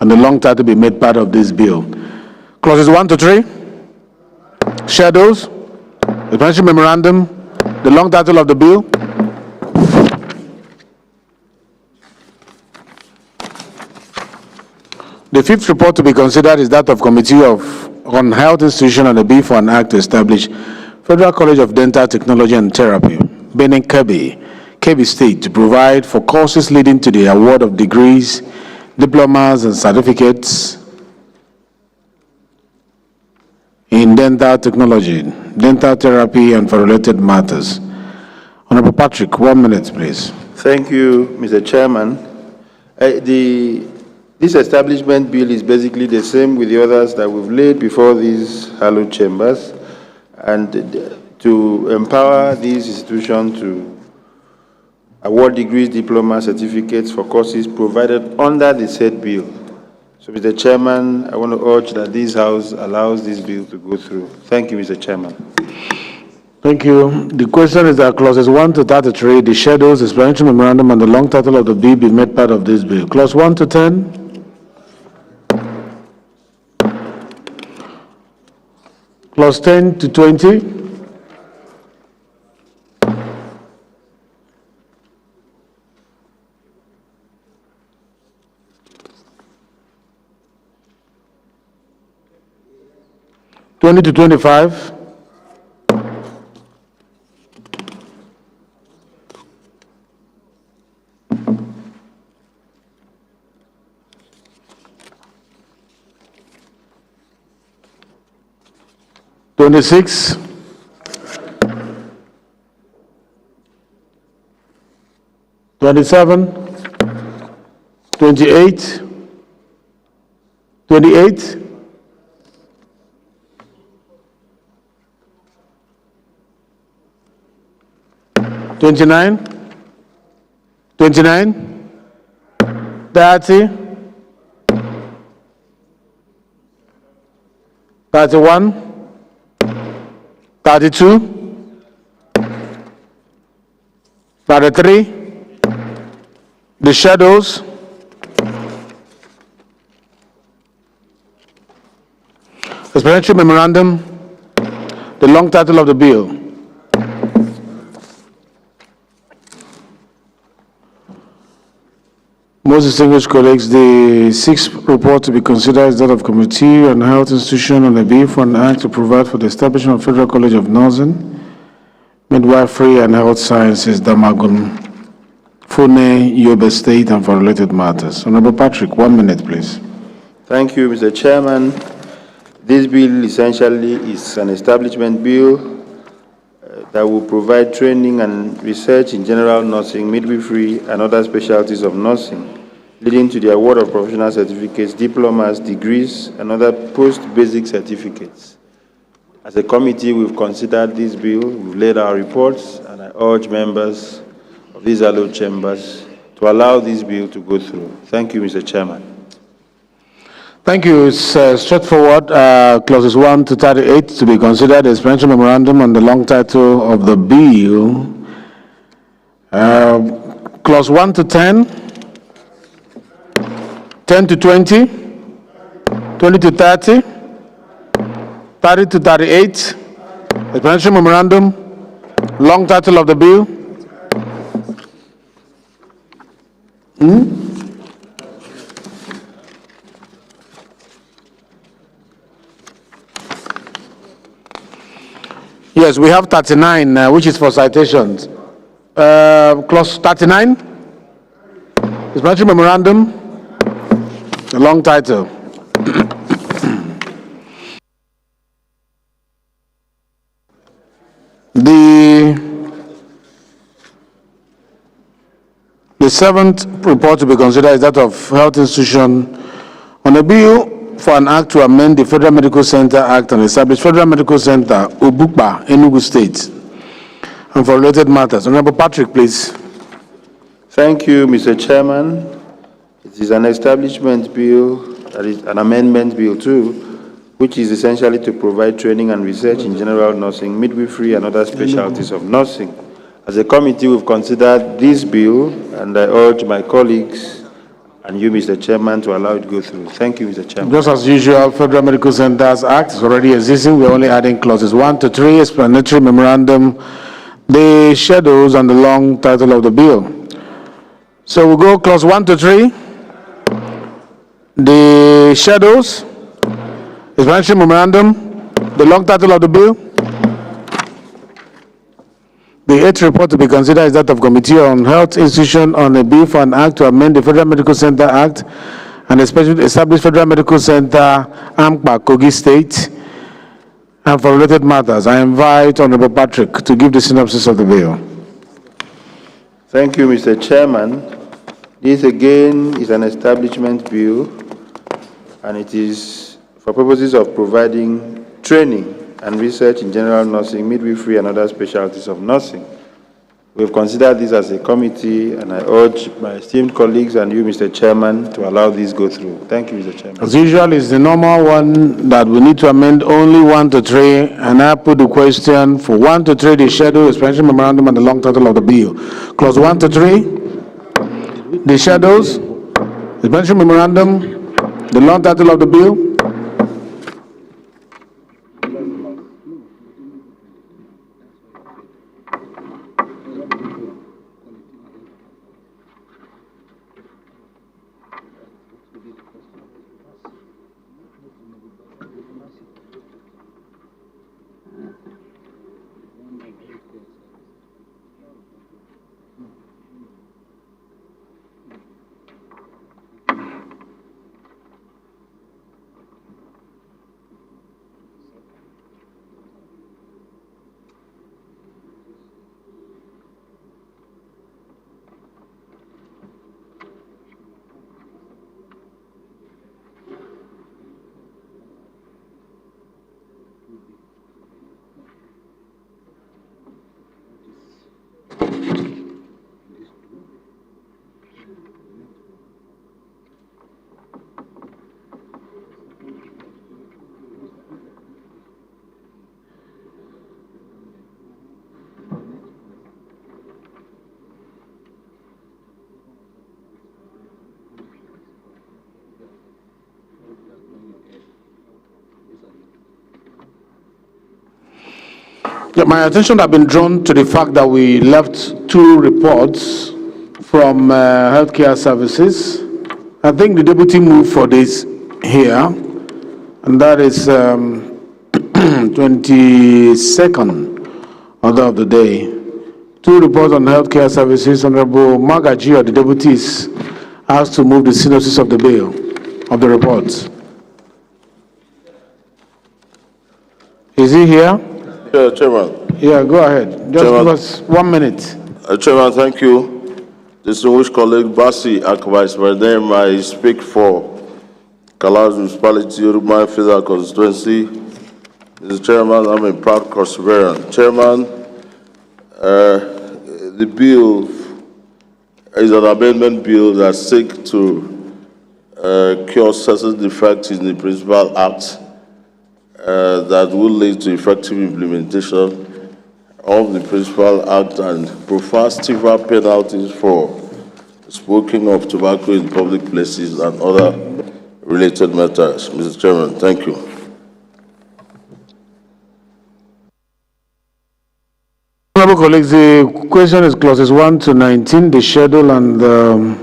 and the long title be made part of this bill. Clauses 1 to 3, shadows, explanatory memorandum, the long title of the bill. The fifth report to be considered is that of Committee on Health Institution and the bill for an act to establish Federal College of Dental Technology and Therapy, Benin Kebbi State, to provide for courses leading to the award of degrees, diplomas, and certificates in dental technology, dental therapy, and for related matters. Honorable Patrick, 1 minute, please. Thank you, Mr. Chairman. This establishment bill is basically the same with the others that we've laid before these hallowed chambers, and to empower these institutions to award degrees, diplomas, certificates for courses provided under the said bill. So, Mr. Chairman, I want to urge that this House allows this bill to go through. Thank you, Mr. Chairman. Thank you. The question is that clauses 1 to 33, the schedules, explanatory memorandum, and the long title of the bill be made part of this bill. Clause 1 to 10. Clause 10 to 20. (20 to 25). (26). (27). (28). (28). (29). 29. 30. 31. 32. 33. The shadows. Explanatory memorandum. The long title of the bill. Most distinguished colleagues, the sixth report to be considered is that of Committee on Health Institution on the bill for an act to provide for the establishment of Federal College of Nursing, Midwifery and Health Sciences, Damagun, Fune, Yobe State, and for related matters. Honorable Patrick, 1 minute, please. Thank you, Mr. Chairman. This bill essentially is an establishment bill that will provide training and research in general nursing, midwifery, and other specialties of nursing, leading to the award of professional certificates, diplomas, degrees, and other post-basic certificates. As a committee, we've considered this bill, we've laid our reports, and I urge members of these hallowed chambers to allow this bill to go through. Thank you, Mr. Chairman. Thank you. It's straightforward. Clauses 1 to 38 to be considered. Explanatory memorandum on the long title of the bill. Clause 1 to 10. 10 to 20. 20 to 30. 30 to 38. Explanatory memorandum. Long title of the bill. Yes, we have 39, which is for citations. Clause 39, explanatory memorandum, the long title. The seventh report to be considered is that of Health Institution on a bill for an act to amend the Federal Medical Center Act and establish Federal Medical Center, Obukpa, Enugu State, and for related matters. Honorable Patrick, please. Thank you, Mr. Chairman. It is an establishment bill, that is an amendment bill too, which is essentially to provide training and research in general nursing, midwifery, and other specialties of nursing. As a committee, we've considered this bill, and I urge my colleagues and you, Mr. Chairman, to allow it to go through. Thank you, Mr. Chairman. Just as usual, Federal Medical Centers Act is already existing. We're only adding clauses 1 to 3, explanatory memorandum, the schedules, and the long title of the bill. So we'll go clause 1 to 3, the schedules, explanatory memorandum, the long title of the bill. The eighth report to be considered is that of Committee on Health Institution on a bill for an act to amend the Federal Medical Center Act and establish Federal Medical Center, Ampa, Kogi State, and for related matters. I invite Honorable Patrick to give the synopsis of the bill. Thank you, Mr. Chairman. This again is an establishment bill, and it is for purposes of providing training and research in general nursing, midwifery, and other specialties of nursing. We have considered this as a committee, and I urge my esteemed colleagues and you, Mr. Chairman, to allow this go through. Thank you, Mr. Chairman. As usual, it's the normal one that we need to amend only 1 to 3, and I put the question for 1 to 3, the schedule, explanatory memorandum, and the long title of the bill. Clause 1 to 3, the schedules, explanatory memorandum, the long title of the bill. Yeah, my attention has been drawn to the fact that we left 2 reports from healthcare services. I think the deputy moved for this here, and that is 22nd order of the day. 2 reports on healthcare services. Honorable Magaji, or the deputies, asked to move the synopsis of the bill, of the reports. Is he here? Yeah, Chairman. Yeah, go ahead. Just Chairman. give us 1 minute. Chairman, thank you. Distinguished colleague Basi Akvice, by name I speak for Kalaz Municipality, Urban Federal Constituency. Mr. Chairman, I'm a proud cross-bearer. Chairman, the bill is an amendment bill that seeks to cure certain defects in the Principal Act that will lead to effective implementation of the Principal Act and provide stiffer penalties for smoking of tobacco in public places and other related matters. Mr. Chairman, thank you. Honorable colleagues, the question is clauses 1 to 19, the schedule and the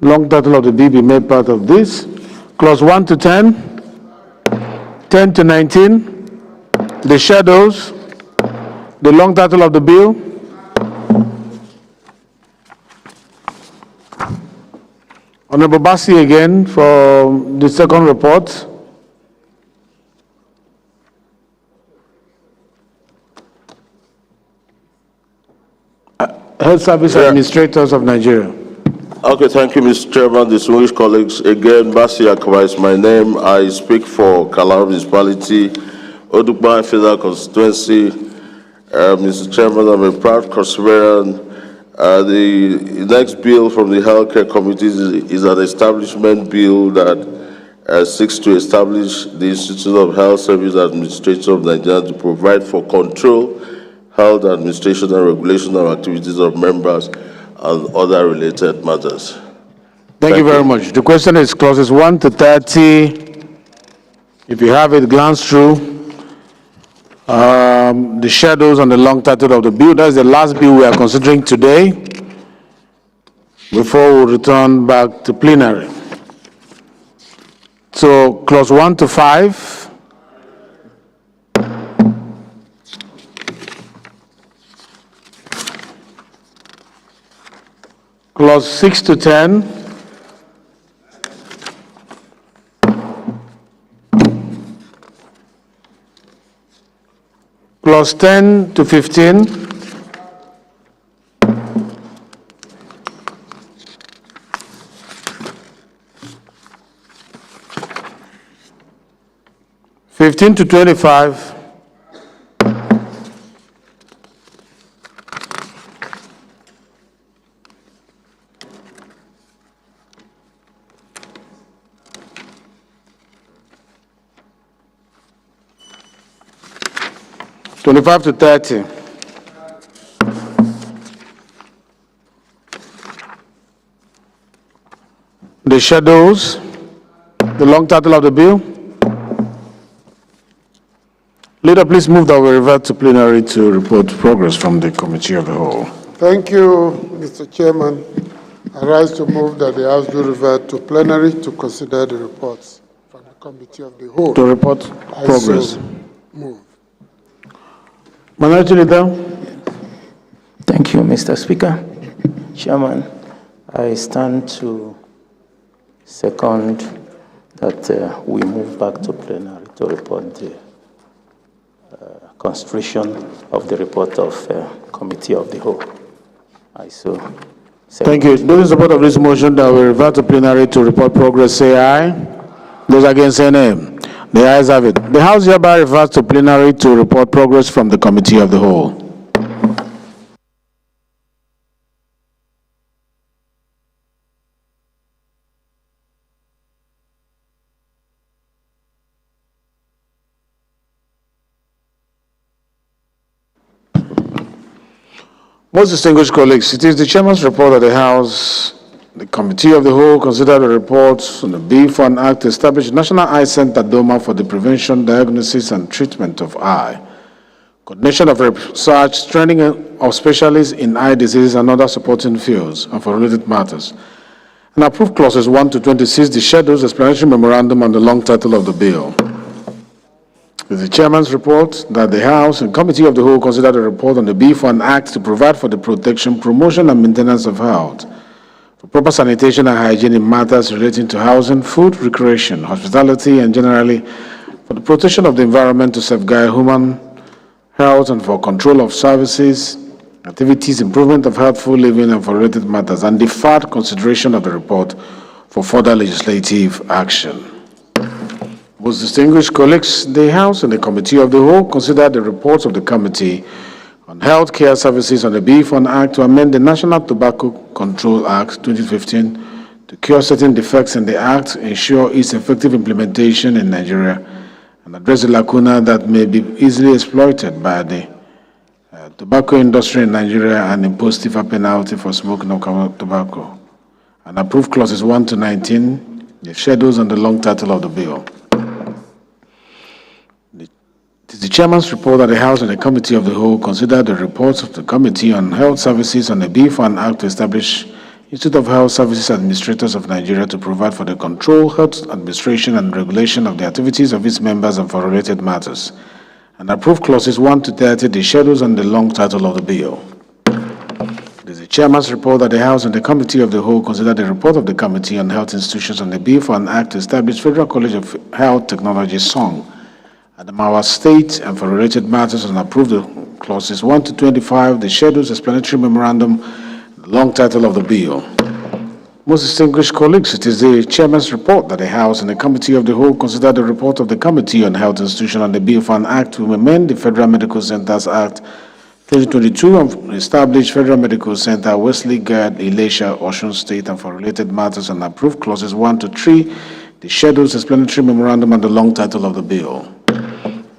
long title of the bill be made part of this. Clause 1 to 10, 10 to 19, the schedules, the long title of the bill. Honorable Basi again for the second report. Health Service Administrators of Nigeria. Okay, thank you, Mr. Chairman. Distinguished colleagues, again, Basi Akwa is my name. I speak for Kalab Municipality, Odukban Federal Constituency. Mr. Chairman, I'm a proud cross-bearer. The next bill from the Healthcare Committee is an establishment bill that seeks to establish the Institute of Health Service Administrators of Nigeria to provide for control, health administration and regulation of activities of members and other related matters. Thank you very much. The question is clauses 1 to 30. If you have it, glance through the shadows on the long title of the bill. That's the last bill we are considering today before we return back to plenary. So clause 1 to 5. Clause 6 to 10. Clause 10 to 15. Fifteen to 25. Twenty-five to 30. The shadows, the long title of the bill. Leader, please move that we revert to plenary to report progress from the committee of the whole. Thank you, Mr. Chairman. I rise to move that the House do revert to plenary to consider the reports from the committee of the whole. To report progress. So move. Minority Leader. Thank you, Mr. Speaker. Chairman, I stand to second that we move back to plenary to report the constitution of the report of committee of the whole. I so second. Thank you. Those in support of this motion that we revert to plenary to report progress, say aye. Those against, say nay. The ayes have it. The House hereby reverts to plenary to report progress from the committee of the whole. Most distinguished colleagues, it is the chairman's report that the House, the committee of the whole, considered the reports on the Bill for an Act to establish National Eye Center DOMA for the prevention, diagnosis, and treatment of eye, coordination of research, training of specialists in eye diseases and other supporting fields, and for related matters, and approve clauses 1 to 26, the schedules, explanatory memorandum, and the long title of the bill. It is the chairman's report that the House and committee of the whole considered a report on the Bill for an Act to provide for the protection, promotion, and maintenance of health, for proper sanitation and hygiene in matters relating to housing, food, recreation, hospitality, and generally for the protection of the environment to safeguard human health and for control of services, activities, improvement of healthful living, and for related matters, and deferred consideration of the report for further legislative action. Most distinguished colleagues, the House and the Committee of the Whole considered the reports of the Committee on Health Care Services on the Bill for an Act to amend the National Tobacco Control Act 2015 to cure certain defects in the Act, ensure its effective implementation in Nigeria, and address the lacuna that may be easily exploited by the tobacco industry in Nigeria and impose stiffer penalty for smoking of tobacco, and approve clauses 1 to 19, the schedules, and the long title of the bill. It is the chairman's report that the House and the Committee of the Whole considered the reports of the Committee on Health Services on the Bill for an Act to establish Institute of Health Services Administrators of Nigeria to provide for the control, health administration, and regulation of the activities of its members and for related matters, and approve clauses 1 to 30, the schedules, and the long title of the bill. It is the chairman's report that the House and the Committee of the Whole considered the report of the Committee on Health Institutions on the Bill for an Act to establish Federal College of Health Technology, SONG, at the Adamawa State, and for related matters, and approve the clauses 1 to 25, the schedules, explanatory memorandum, the long title of the bill. Most distinguished colleagues, it is the chairman's report that the House and the Committee of the Whole considered the report of the Committee on Health Institution on the Bill for an Act to amend the Federal Medical Centers Act 2022 and establish Federal Medical Center, Wesley Guard, Elisha, Osun State, and for related matters, and approve clauses 1 to 3, the schedules, explanatory memorandum, and the long title of the bill.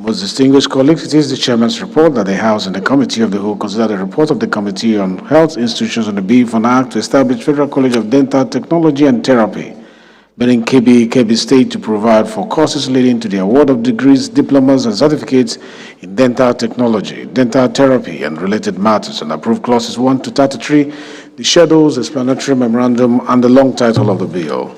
Most distinguished colleagues, it is the chairman's report that the House and the Committee of the Whole consider the report of the Committee on Health Institutions on the bill for an act to establish Federal College of Dental Technology and Therapy, Benin Kebbi State, to provide for courses leading to the award of degrees, diplomas, and certificates in dental technology, dental therapy, and related matters, and approve clauses 1 to 33, the schedules, explanatory memorandum, and the long title of the bill.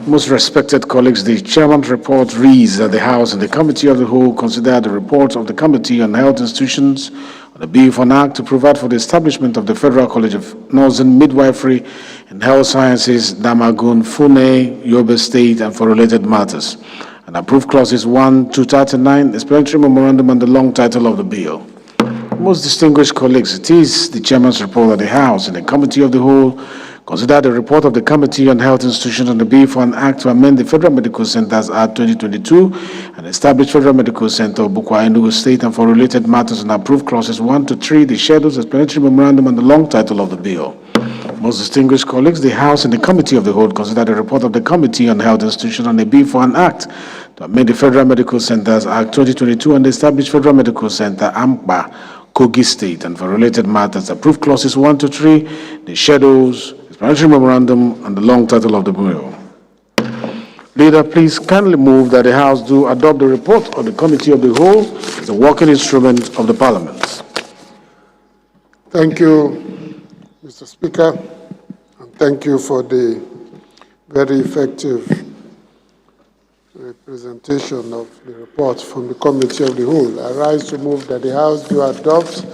Most respected colleagues, the chairman's report reads that the House and the Committee of the Whole consider the report of the Committee on Health Institutions on the bill for an act to provide for the establishment of the Federal College of Northern Midwifery and Health Sciences, Damagun, Fune, Yobe State, and for related matters, and approve clauses 1 to 39, explanatory memorandum, and the long title of the bill. Most distinguished colleagues, it is the chairman's report that the House and the Committee of the Whole consider the report of the Committee on Health Institutions on the bill for an act to amend the Federal Medical Centers Act 2022 and establish Federal Medical Center of Bukwa, Enugu State, and for related matters, and approve clauses 1 to 3, the schedules, explanatory memorandum, and the long title of the bill. Most distinguished colleagues, the House and the Committee of the Whole consider the report of the Committee on Health Institutions on the bill for an act to amend the Federal Medical Centers Act 2022 and establish Federal Medical Center, AMPA, Kogi State, and for related matters, approve clauses 1 to 3, the schedules, explanatory memorandum, and the long title of the bill. Leader, please kindly move that the House do adopt the report of the Committee of the Whole as a working instrument of the Parliament. Thank you, Mr. Speaker, and thank you for the very effective presentation of the report from the Committee of the Whole. I rise to move that the House do adopt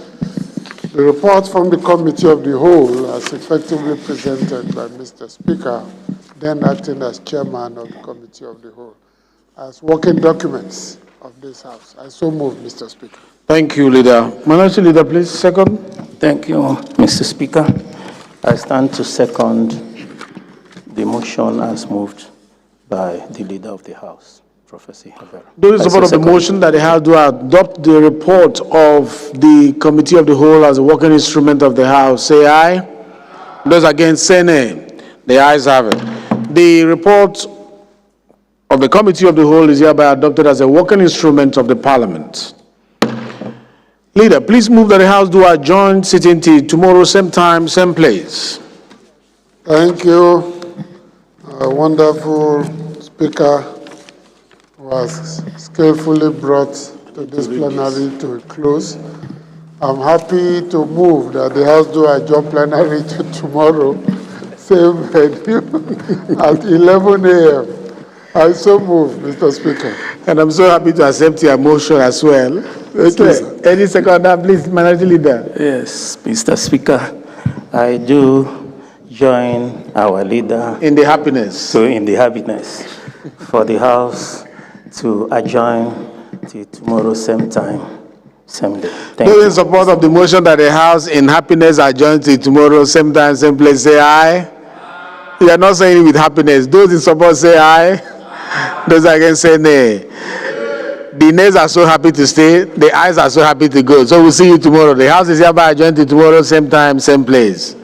the report from the Committee of the Whole as effectively presented by Mr. Speaker, then acting as chairman of the Committee of the Whole, as working documents of this House. I so move, Mr. Speaker. Thank you, Leader. Minority Leader, please, second. Thank you, Mr. Speaker. I stand to second the motion as moved by the Leader of the House, Professor Havera. Those in support of the motion that the House do adopt the report of the Committee of the Whole as a working instrument of the House, say aye. Those against, say nay. The ayes have it. The report of the Committee of the Whole is hereby adopted as a working instrument of the Parliament. Leader, please move that the House do adjourn sitting till tomorrow, same time, same place. Thank you. A wonderful Speaker was skillfully brought to this plenary to a close. I'm happy to move that the House do adjourn plenary to tomorrow, same venue, at 11 a.m. I so move, Mr. Speaker. And I'm so happy to accept your motion as well. Okay. Any seconder, please, Minority Leader. Yes, Mr. Speaker, I do join our leader In the happiness. in the happiness for the House to adjourn till tomorrow, same time, same day. Thank Those you. in support of the motion that the House in happiness adjourn till tomorrow, same time, same place, say aye. You are not saying it with happiness. Those in support say aye. Those against say nay. The nays are so happy to stay. The ayes are so happy to go. So we'll see you tomorrow. The House is hereby adjourned till tomorrow, same time, same place.